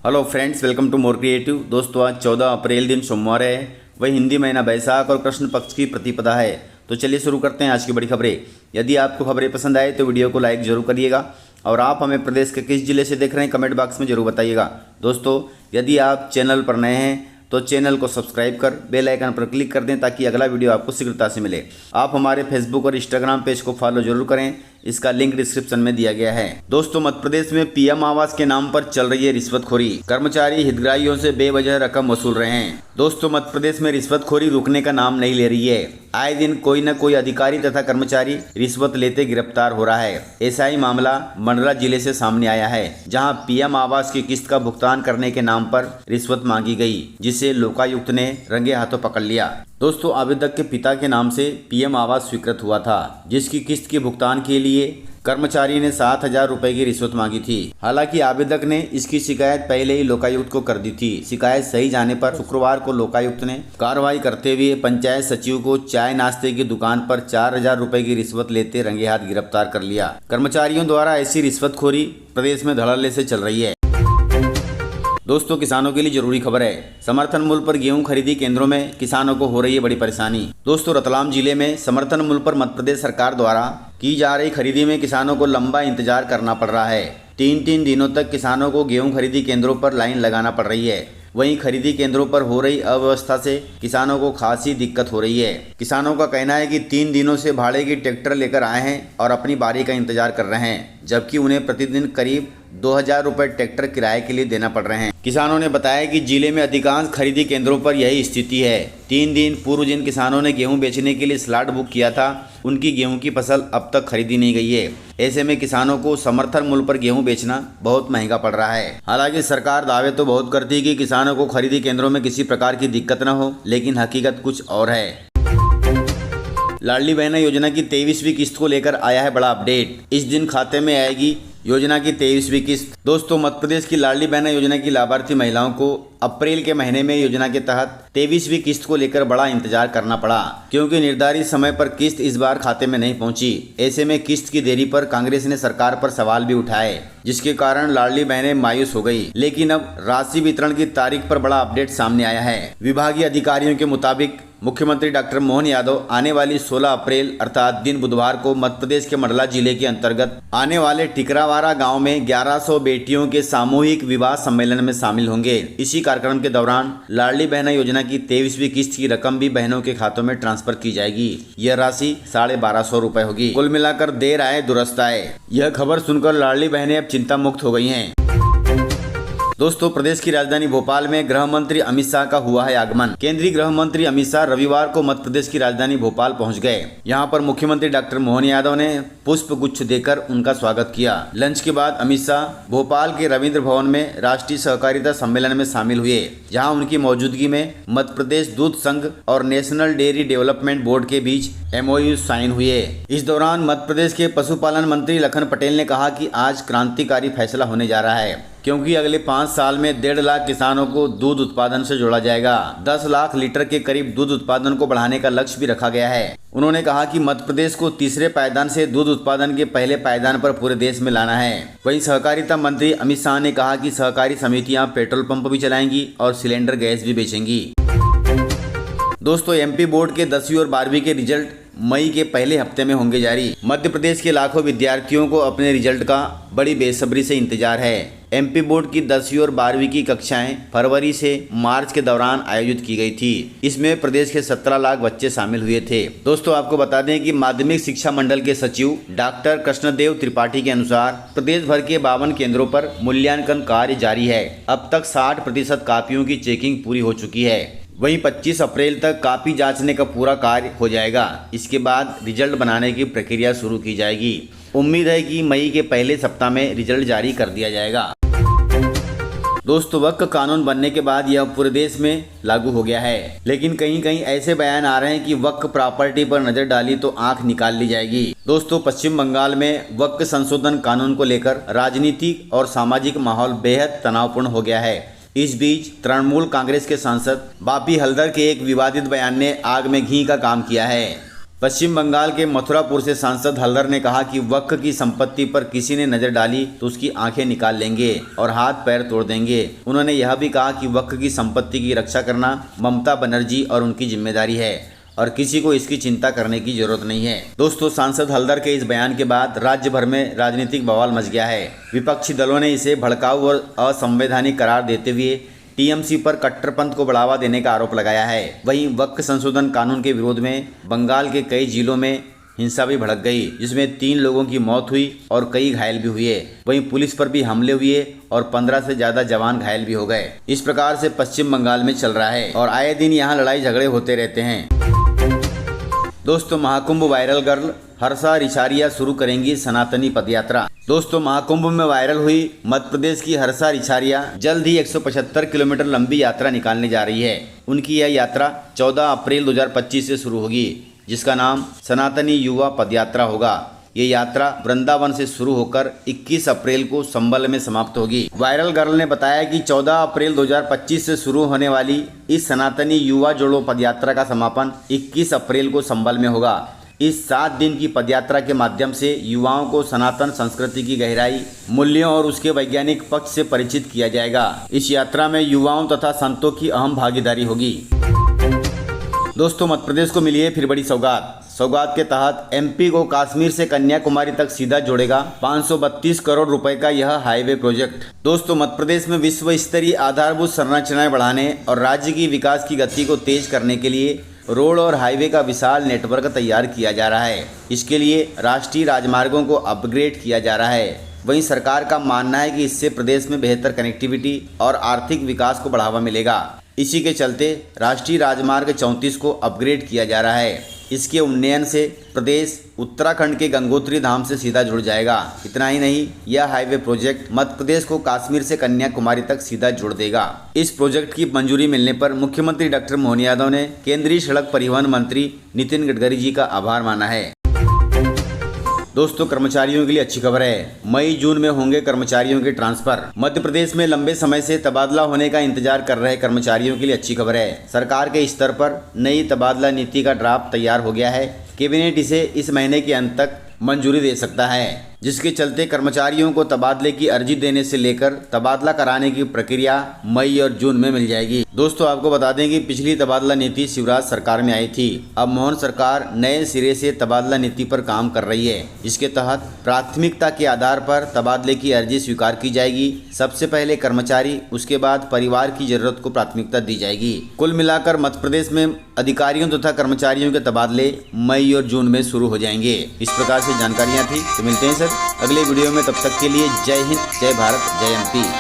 Hello friends, welcome to more creative. दोस्तों, आज 14 अप्रैल दिन सोमवार है। वही हिंदी महीना बैसाख और कृष्ण पक्ष की प्रतिपदा है। तो चलिए शुरू करते हैं आज की बड़ी खबरें। यदि आपको खबरें पसंद आए तो वीडियो को लाइक जरूर करिएगा और आप हमें प्रदेश के किस जिले से देख रहे हैं कमेंट बॉक्स में जरूर बताइएगा। दोस्तों, यदि आप चैनल पर नए हैं तो चैनल को सब्सक्राइब कर बेल आइकन पर क्लिक कर दें ताकि अगला वीडियो आपको शीघ्रता से मिले। आप हमारे फेसबुक और इंस्टाग्राम पेज को फॉलो जरूर करें, इसका लिंक डिस्क्रिप्शन में दिया गया है। दोस्तों, मध्य प्रदेश में पीएम आवास के नाम पर चल रही है रिश्वतखोरी। कर्मचारी हितग्राहियों से बेवजह रकम वसूल रहे हैं। दोस्तों, मध्य प्रदेश में रिश्वतखोरी रुकने का नाम नहीं ले रही है। आए दिन कोई न कोई अधिकारी तथा कर्मचारी रिश्वत लेते गिरफ्तार हो रहा है। ऐसा ही मामला मंडला जिले से सामने आया है, जहां पीएम आवास की किस्त का भुगतान करने के नाम पर रिश्वत मांगी गई, जिसे लोकायुक्त ने रंगे हाथों पकड़ लिया। दोस्तों, आवेदक के पिता के नाम से पीएम आवास स्वीकृत हुआ था, जिसकी किस्त के भुगतान के लिए कर्मचारी ने 7,000 रुपए की रिश्वत मांगी थी। हालांकि आवेदक ने इसकी शिकायत पहले ही लोकायुक्त को कर दी थी। शिकायत सही जाने पर शुक्रवार को लोकायुक्त ने कार्रवाई करते हुए पंचायत सचिव को चाय नाश्ते की दुकान पर 4,000 रुपए की रिश्वत लेते रंगे हाथ गिरफ्तार कर लिया। कर्मचारियों द्वारा ऐसी रिश्वतखोरी प्रदेश में धड़ल्ले से चल रही है। दोस्तों, किसानों के लिए जरूरी खबर है। समर्थन मूल्य पर गेहूं खरीदी केंद्रों में किसानों को हो रही है बड़ी परेशानी। दोस्तों, रतलाम जिले में समर्थन मूल्य पर मध्य प्रदेश सरकार द्वारा की जा रही खरीदी में किसानों को लंबा इंतजार करना पड़ रहा है। 3 दिनों तक किसानों को गेहूं खरीदी केंद्रों पर लाइन लगाना पड़ रही है। वहीं खरीदी केंद्रों पर हो रही अव्यवस्था से किसानों को खासी दिक्कत हो रही है। किसानों का कहना है कि 3 दिनों से भाड़े की ट्रैक्टर लेकर आए हैं और अपनी बारी का इंतजार कर रहे हैं, जबकि उन्हें प्रतिदिन करीब 2,000 रुपए ट्रैक्टर किराए के लिए देना पड़ रहे हैं। किसानों ने बताया कि जिले में अधिकांश खरीदी केंद्रों पर यही स्थिति है। 3 दिन पूर्व जिन किसानों ने गेहूं बेचने के लिए स्लॉट बुक किया था, उनकी गेहूं की फसल अब तक खरीदी नहीं गई है। ऐसे में किसानों को समर्थन मूल्य पर गेहूं बेचना बहुत महंगा पड़ रहा है। हालांकि सरकार दावे तो बहुत करती है कि किसानों को खरीदी केंद्रों में किसी प्रकार की दिक्कत न हो, लेकिन हकीकत कुछ और है। लाडली बहन योजना की 23वीं किस्त को लेकर आया है बड़ा अपडेट। इस दिन खाते में आएगी योजना की 23वीं किस्त। दोस्तों, मध्य प्रदेश की लाडली बहन योजना की लाभार्थी महिलाओं को अप्रैल के महीने में योजना के तहत 23वीं किस्त को लेकर बड़ा इंतजार करना पड़ा, क्योंकि निर्धारित समय पर किस्त इस बार खाते में नहीं पहुंची। ऐसे में किस्त की देरी पर कांग्रेस ने सरकार पर सवाल भी उठाए, जिसके कारण लाडली बहनें मायूस हो गई। लेकिन अब राशि वितरण की तारीख पर बड़ा अपडेट सामने आया है। विभागीय अधिकारियों के मुताबिक मुख्यमंत्री डॉक्टर मोहन यादव आने वाली 16 अप्रैल अर्थात दिन बुधवार को मध्य प्रदेश के मंडला जिले के अंतर्गत आने वाले टिकरावाड़ा गांव में 1100 बेटियों के सामूहिक विवाह सम्मेलन में शामिल होंगे। इसी कार्यक्रम के दौरान लाडली बहना योजना की 23वीं किस्त की रकम भी बहनों के खातों में ट्रांसफर की जाएगी। यह राशि 1250 रुपए होगी। कुल मिलाकर देर आए दुरुस्त आए। यह खबर सुनकर लाडली बहनें अब चिंता मुक्त हो गई हैं। दोस्तों, प्रदेश की राजधानी भोपाल में गृह मंत्री अमित शाह का हुआ है आगमन। केंद्रीय गृह मंत्री अमित शाह रविवार को मध्य प्रदेश की राजधानी भोपाल पहुंच गए। यहां पर मुख्यमंत्री डॉक्टर मोहन यादव ने पुष्प गुच्छ देकर उनका स्वागत किया। लंच के बाद अमित शाह भोपाल के रविंद्र भवन में राष्ट्रीय सहकारिता सम्मेलन में शामिल हुए, जहाँ उनकी मौजूदगी में मध्य प्रदेश दूध संघ और नेशनल डेयरी डेवलपमेंट बोर्ड के बीच MOU साइन हुए। इस दौरान मध्य प्रदेश के पशुपालन मंत्री लखन पटेल ने कहा कि आज क्रांतिकारी फैसला होने जा रहा है, क्योंकि अगले 5 साल में 1.5 लाख किसानों को दूध उत्पादन से जोड़ा जाएगा। 10 लाख लीटर के करीब दूध उत्पादन को बढ़ाने का लक्ष्य भी रखा गया है। उन्होंने कहा कि मध्य प्रदेश को तीसरे पायदान से दूध उत्पादन के पहले पायदान पर पूरे देश में लाना है। वहीं सहकारिता मंत्री अमित शाह ने कहा कि सहकारी समितियां पेट्रोल पंप भी चलाएंगी और सिलेंडर गैस भी बेचेंगी। दोस्तों, MP बोर्ड के 10वीं और 12वीं के रिजल्ट मई के पहले हफ्ते में होंगे जारी। मध्य प्रदेश के लाखों विद्यार्थियों को अपने रिजल्ट का बड़ी बेसब्री से इंतजार है। MP बोर्ड की 10वीं और 12वीं की कक्षाएं फरवरी से मार्च के दौरान आयोजित की गई थी। इसमें प्रदेश के 17 लाख बच्चे शामिल हुए थे। दोस्तों, आपको बता दें कि माध्यमिक शिक्षा मंडल के सचिव डॉक्टर कृष्णदेव त्रिपाठी के अनुसार प्रदेश भर के 52 केंद्रों पर मूल्यांकन कार्य जारी है। अब तक 60% कापियों की चेकिंग पूरी हो चुकी है। वहीं 25 अप्रैल तक कापी जांचने का पूरा कार्य हो जाएगा। इसके बाद रिजल्ट बनाने की प्रक्रिया शुरू की जाएगी। उम्मीद है कि मई के पहले सप्ताह में रिजल्ट जारी कर दिया जाएगा। दोस्तों, वक्फ कानून बनने के बाद यह पूरे देश में लागू हो गया है, लेकिन कहीं कहीं ऐसे बयान आ रहे हैं कि वक्फ प्रॉपर्टी पर नजर डाली तो आंख निकाल ली जाएगी। दोस्तों, पश्चिम बंगाल में वक्फ संशोधन कानून को लेकर राजनीतिक और सामाजिक माहौल बेहद तनावपूर्ण हो गया है। इस बीच तृणमूल कांग्रेस के सांसद बापी हलदर के एक विवादित बयान ने आग में घी का काम किया है। पश्चिम बंगाल के मथुरापुर से सांसद हल्दर ने कहा कि वक्फ की संपत्ति पर किसी ने नजर डाली तो उसकी आंखें निकाल लेंगे और हाथ पैर तोड़ देंगे। उन्होंने यह भी कहा कि वक्फ की संपत्ति की रक्षा करना ममता बनर्जी और उनकी जिम्मेदारी है और किसी को इसकी चिंता करने की जरूरत नहीं है। दोस्तों, सांसद हल्दर के इस बयान के बाद राज्य भर में राजनीतिक बवाल मच गया है। विपक्षी दलों ने इसे भड़काऊ और असंवैधानिक करार देते हुए टीएमसी पर कट्टरपंथ को बढ़ावा देने का आरोप लगाया है। वहीं वक्फ संशोधन कानून के विरोध में बंगाल के कई जिलों में हिंसा भी भड़क गई, जिसमें 3 लोगों की मौत हुई और कई घायल भी हुए। वहीं पुलिस पर भी हमले हुए और 15 से ज्यादा जवान घायल भी हो गए। इस प्रकार से पश्चिम बंगाल में चल रहा है और आए दिन यहाँ लड़ाई झगड़े होते रहते हैं। दोस्तों, महाकुंभ वायरल गर्ल हर्षा रिछारिया शुरू करेंगी सनातनी पदयात्रा। दोस्तों, महाकुंभ में वायरल हुई मध्य प्रदेश की हर्षा रिछारिया जल्द ही 175 किलोमीटर लंबी यात्रा निकालने जा रही है। उनकी यह यात्रा 14 अप्रैल 2025 से शुरू होगी, जिसका नाम सनातनी युवा पदयात्रा होगा। ये यात्रा वृंदावन से शुरू होकर 21 अप्रैल को संबल में समाप्त होगी। वायरल गर्ल ने बताया कि 14 अप्रैल 2025 से शुरू होने वाली इस सनातनी युवा जोड़ो पदयात्रा का समापन 21 अप्रैल को संबल में होगा। इस 7 दिन की पदयात्रा के माध्यम से युवाओं को सनातन संस्कृति की गहराई, मूल्यों और उसके वैज्ञानिक पक्ष से परिचित किया जाएगा। इस यात्रा में युवाओं तथा संतों की अहम भागीदारी होगी। दोस्तों, मध्य प्रदेश को मिली है फिर बड़ी सौगात के तहत एमपी को कश्मीर से कन्याकुमारी तक सीधा जोड़ेगा 532 करोड़ रुपए का यह हाईवे प्रोजेक्ट। दोस्तों, मध्य प्रदेश में विश्व स्तरीय आधारभूत संरचनाएं बढ़ाने और राज्य की विकास की गति को तेज करने के लिए रोड और हाईवे का विशाल नेटवर्क तैयार किया जा रहा है। इसके लिए राष्ट्रीय राजमार्गों को अपग्रेड किया जा रहा है। वहीं सरकार का मानना है कि इससे प्रदेश में बेहतर कनेक्टिविटी और आर्थिक विकास को बढ़ावा मिलेगा। इसी के चलते राष्ट्रीय राजमार्ग 34 को अपग्रेड किया जा रहा है। इसके उन्नयन से प्रदेश उत्तराखंड के गंगोत्री धाम से सीधा जुड़ जाएगा। इतना ही नहीं, यह हाईवे प्रोजेक्ट मध्य प्रदेश को कश्मीर से कन्याकुमारी तक सीधा जोड़ देगा। इस प्रोजेक्ट की मंजूरी मिलने पर मुख्यमंत्री डॉक्टर मोहन यादव ने केंद्रीय सड़क परिवहन मंत्री नितिन गडकरी जी का आभार माना है। दोस्तों, कर्मचारियों के लिए अच्छी खबर है। मई जून में होंगे कर्मचारियों के ट्रांसफर। मध्य प्रदेश में लंबे समय से तबादला होने का इंतजार कर रहे कर्मचारियों के लिए अच्छी खबर है। सरकार के स्तर पर नई तबादला नीति का ड्राफ्ट तैयार हो गया है। कैबिनेट इसे इस महीने के अंत तक मंजूरी दे सकता है, जिसके चलते कर्मचारियों को तबादले की अर्जी देने से लेकर तबादला कराने की प्रक्रिया मई और जून में मिल जाएगी। दोस्तों, आपको बता दें कि पिछली तबादला नीति शिवराज सरकार में आई थी। अब मोहन सरकार नए सिरे से तबादला नीति पर काम कर रही है। इसके तहत प्राथमिकता के आधार पर तबादले की अर्जी स्वीकार की जाएगी। सबसे पहले कर्मचारी, उसके बाद परिवार की जरूरत को प्राथमिकता दी जाएगी। कुल मिलाकर मध्य प्रदेश में अधिकारियों तथा कर्मचारियों के तबादले मई और जून में शुरू हो जाएंगे। इस प्रकार से जानकारियां थी। तो मिलते हैं सर अगले वीडियो में, तब तक के लिए जय हिंद, जय भारत, जय एमपी।